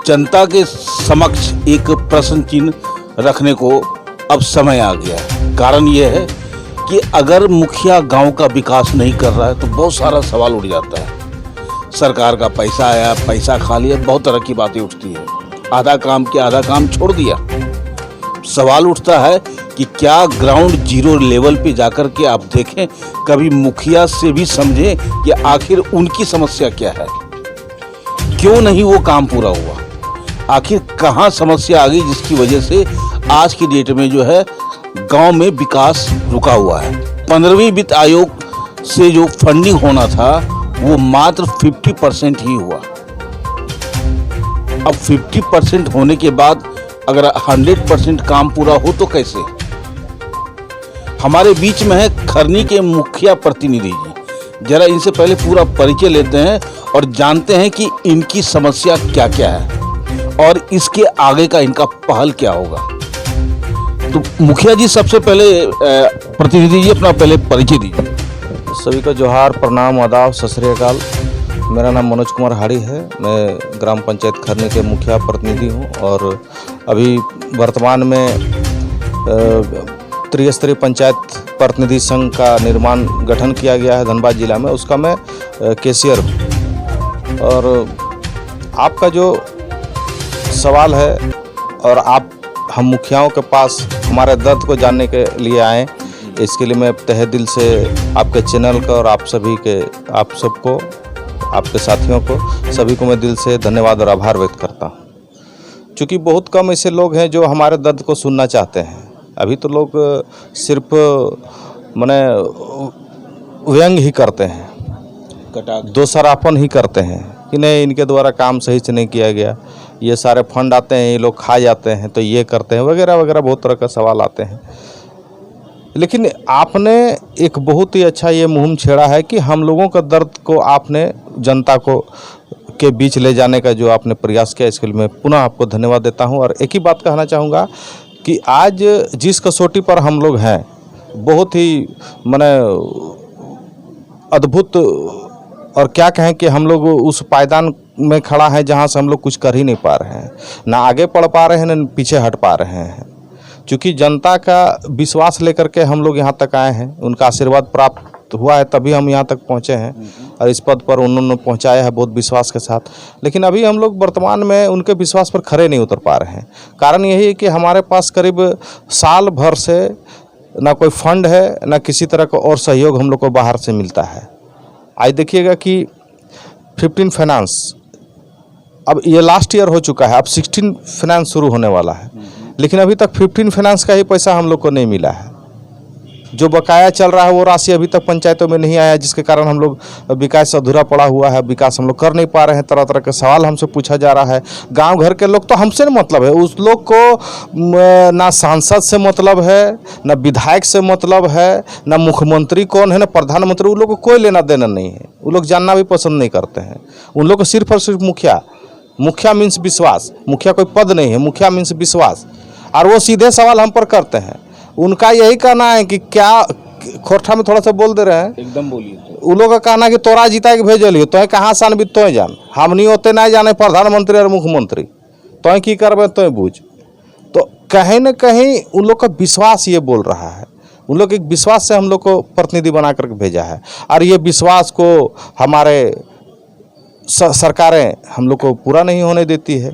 जनता के समक्ष एक प्रश्न चिन्ह रखने को अब समय आ गया है। कारण यह है कि अगर मुखिया गांव का विकास नहीं कर रहा है तो बहुत सारा सवाल उठ जाता है। सरकार का पैसा आया, पैसा खा लिया, बहुत तरह की बातें उठती है। आधा काम किया, आधा काम छोड़ दिया। सवाल उठता है कि क्या ग्राउंड जीरो लेवल पे जाकर के आप देखें, कभी मुखिया से भी समझें कि आखिर उनकी समस्या क्या है, क्यों नहीं वो काम पूरा हुआ, आखिर कहाँ समस्या आ गई जिसकी वजह से आज की डेट में जो है गांव में विकास रुका हुआ है। 15वीं वित्त आयोग से जो फंडिंग होना था वो मात्र 50% ही हुआ। अब 50% होने के बाद अगर 100% काम पूरा हो तो कैसे। हमारे बीच में है खरनी के मुखिया प्रतिनिधि जी, जरा इनसे पहले पूरा परिचय लेते हैं और जानते हैं कि इनकी समस्या क्या क्या है और इसके आगे का इनका पहल क्या होगा। तो मुखिया जी, सबसे पहले प्रतिनिधि जी अपना पहले परिचय दीजिए। सभी को जोहार, प्रणाम, आदाब, सत श्री अकाल। मेरा नाम मनोज कुमार हाड़ी है। मैं ग्राम पंचायत खरनी के मुखिया प्रतिनिधि हूं और अभी वर्तमान में त्रिस्तरीय पंचायत प्रतिनिधि संघ का निर्माण गठन किया गया है धनबाद जिला में, उसका मैं कैशियर हूँ। और आपका जो सवाल है और आप हम मुखियाओं के पास हमारे दर्द को जानने के लिए आए, इसके लिए मैं तहे दिल से आपके चैनल का और आप सबको, आपके साथियों को, सभी को मैं दिल से धन्यवाद और आभार व्यक्त करता हूँ। क्योंकि बहुत कम ऐसे लोग हैं जो हमारे दर्द को सुनना चाहते हैं। अभी तो लोग सिर्फ माने व्यंग ही करते हैं, दोषारोपण ही करते हैं कि नहीं इनके द्वारा काम सही से नहीं किया गया, ये सारे फंड आते हैं, ये लोग खा जाते हैं, तो ये करते हैं वगैरह वगैरह, बहुत तरह का सवाल आते हैं। लेकिन आपने एक बहुत ही अच्छा ये मुहिम छेड़ा है कि हम लोगों का दर्द को आपने जनता को के बीच ले जाने का जो आपने प्रयास किया, इसके लिए मैं पुनः आपको धन्यवाद देता हूं। और एक ही बात कहना चाहूँगा कि आज जिस कसौटी पर हम लोग हैं, बहुत ही माने अद्भुत, और क्या कहें कि हम लोग उस पायदान में खड़ा है जहां से हम लोग कुछ कर ही नहीं पा रहे हैं, ना आगे बढ़ पा रहे हैं, ना पीछे हट पा रहे हैं। क्योंकि जनता का विश्वास लेकर के हम लोग यहाँ तक आए हैं, उनका आशीर्वाद प्राप्त हुआ है तभी हम यहाँ तक पहुँचे हैं और इस पद पर उन्होंने पहुँचाया है बहुत विश्वास के साथ। लेकिन अभी हम लोग वर्तमान में उनके विश्वास पर खरे नहीं उतर पा रहे हैं। कारण यही है कि हमारे पास करीब साल भर से ना कोई फंड है, ना किसी तरह का और सहयोग हम लोग को बाहर से मिलता है। आज देखिएगा कि 15 फाइनेंस, अब ये लास्ट ईयर हो चुका है, अब 16 फाइनेंस शुरू होने वाला है, लेकिन अभी तक 15 फाइनेंस का ही पैसा हम लोग को नहीं मिला है। जो बकाया चल रहा है वो राशि अभी तक पंचायतों में नहीं आया, जिसके कारण हम लोग विकास अधूरा पड़ा हुआ है, विकास हम लोग कर नहीं पा रहे हैं। तरह तरह के सवाल हमसे पूछा जा रहा है। गांव घर के लोग तो हमसे नहीं मतलब है, उस लोग को ना सांसद से मतलब है, ना विधायक से मतलब है, ना मुख्यमंत्री कौन है, ना प्रधानमंत्री, उन लोग को कोई लेना देना नहीं है। वो लोग जानना भी पसंद नहीं करते हैं। उन लोग को सिर्फ और सिर्फ मुखिया मीन्स विश्वास। मुखिया कोई पद नहीं है, मुखिया मीन्स विश्वास। और वो सीधे सवाल हम पर करते हैं। उनका यही कहना है कि क्या, खोरठा में थोड़ा सा बोल दे रहे हैं, एकदम बोलिए। उन लोगों का कहना है कि तोरा जीता के भेजलिए, तो कहाँ सान भी तो जान, हम नहीं होते नहीं जाने प्रधानमंत्री और मुख्यमंत्री, तो की करबे तो बूझ। तो कहीं न कहीं उन लोग का विश्वास ये बोल रहा है। उन लोग एक विश्वास से हम लोग को प्रतिनिधि बना करके भेजा है और ये विश्वास को हमारे सरकारें हम लोग को पूरा नहीं होने देती है।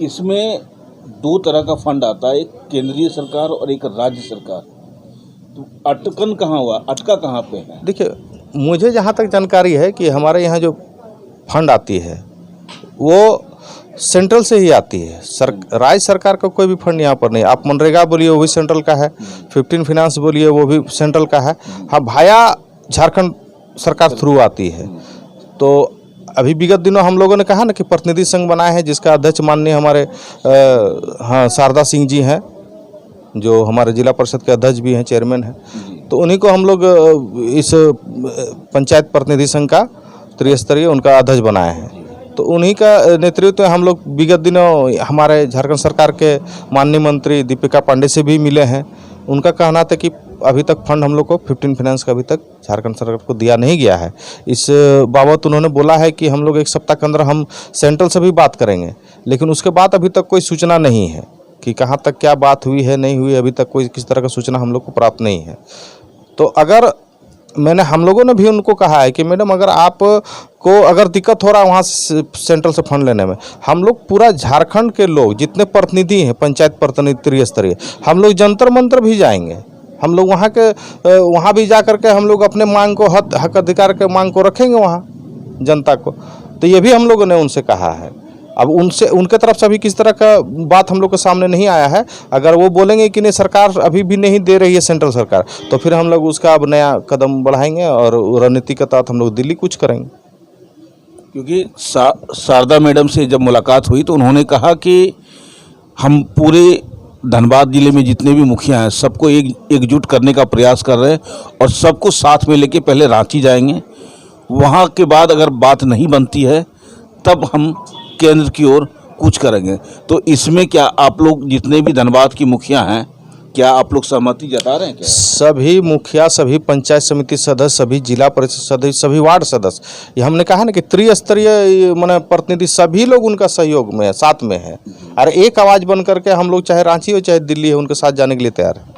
इसमें दो तरह का फंड आता है, एक केंद्रीय सरकार और एक राज्य सरकार। तो अटकन कहाँ हुआ, अटका कहाँ पे है? देखिए, मुझे जहाँ तक जानकारी है कि हमारे यहाँ जो फंड आती है वो सेंट्रल से ही आती है। राज्य सरकार का कोई भी फंड यहाँ पर नहीं। आप मनरेगा बोलिए वो भी सेंट्रल का है, 15 फाइनेंस बोलिए वो भी सेंट्रल का है। हाँ, भाया झारखंड सरकार थ्रू आती है। तो अभी विगत दिनों हम लोगों ने कहा ना कि प्रतिनिधि संघ बनाए हैं, जिसका अध्यक्ष माननीय हमारे शारदा सिंह जी हैं, जो हमारे जिला परिषद के अध्यक्ष भी हैं, चेयरमैन हैं। तो उन्हीं को हम लोग इस पंचायत प्रतिनिधि संघ का त्रिस्तरीय उनका अध्यक्ष बनाए हैं। तो उन्हीं का नेतृत्व हम लोग विगत दिनों हमारे झारखंड सरकार के माननीय मंत्री दीपिका पांडे से भी मिले हैं। उनका कहना था कि अभी तक फंड हम लोग को 15 फाइनेंस का अभी तक झारखंड सरकार को दिया नहीं गया है। इस बाबत उन्होंने बोला है कि हम लोग 1 सप्ताह के अंदर हम सेंट्रल से भी बात करेंगे, लेकिन उसके बाद अभी तक कोई सूचना नहीं है कि कहाँ तक क्या बात हुई है नहीं हुई, अभी तक कोई किस तरह का सूचना हम लोग को प्राप्त नहीं है। तो अगर हम लोगों ने भी उनको कहा है कि मैडम अगर आप को अगर दिक्कत हो रहा है वहाँ से सेंट्रल से फंड लेने में, हम लोग पूरा झारखंड के लोग जितने प्रतिनिधि हैं, पंचायत प्रतिनिधि त्रिस्तरीय, हम लोग जंतर मंतर भी जाएंगे। हम लोग वहाँ भी जा कर के हम लोग अपने मांग को हक अधिकार के मांग को रखेंगे वहाँ जनता को। तो ये भी हम लोगों ने उनसे कहा है। अब उनके तरफ से अभी किस तरह का बात हम लोग के सामने नहीं आया है। अगर वो बोलेंगे कि नहीं सरकार अभी भी नहीं दे रही है सेंट्रल सरकार, तो फिर हम लोग उसका अब नया कदम बढ़ाएंगे और रणनीति के तहत हम लोग दिल्ली कुछ करेंगे। क्योंकि शारदा मैडम से जब मुलाकात हुई तो उन्होंने कहा कि हम पूरे धनबाद जिले में जितने भी मुखिया हैं सबको एकजुट करने का प्रयास कर रहे हैं और सबको साथ में लेके पहले रांची जाएंगे। वहाँ के बाद अगर बात नहीं बनती है तब हम केंद्र की ओर कुछ करेंगे। तो इसमें क्या आप लोग जितने भी धनबाद की मुखिया हैं, क्या आप लोग सहमति जता रहे हैं क्या? सभी मुखिया, सभी पंचायत समिति सदस्य, सभी जिला परिषद सदस्य, सभी वार्ड सदस्य, ये हमने कहा ना कि त्रिस्तरीय माने प्रतिनिधि सभी लोग उनका सहयोग में है, साथ में है। और एक आवाज़ बन करके हम लोग चाहे रांची हो चाहे दिल्ली हो उनके साथ जाने के लिए तैयार है।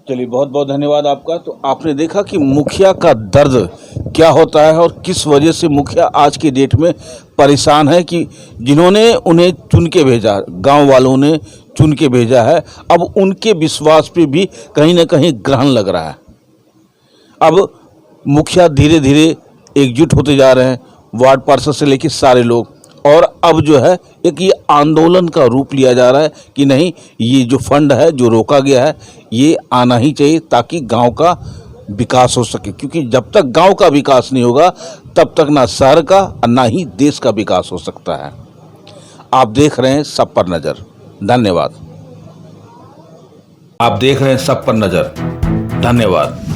चलिए, बहुत बहुत धन्यवाद आपका। तो आपने देखा कि मुखिया का दर्द क्या होता है और किस वजह से मुखिया आज के डेट में परेशान है कि जिन्होंने उन्हें चुन के भेजा, गांव वालों ने चुन के भेजा है, अब उनके विश्वास पे भी कहीं ना कहीं ग्रहण लग रहा है। अब मुखिया धीरे धीरे एकजुट होते जा रहे हैं, वार्ड पार्षद से लेकर सारे लोग, और अब जो है एक ये आंदोलन का रूप लिया जा रहा है कि नहीं, ये जो फंड है जो रोका गया है ये आना ही चाहिए ताकि गांव का विकास हो सके। क्योंकि जब तक गांव का विकास नहीं होगा तब तक ना शहर का और ना ही देश का विकास हो सकता है। आप देख रहे हैं सब पर नज़र। धन्यवाद। आप देख रहे हैं सब पर नज़र। धन्यवाद।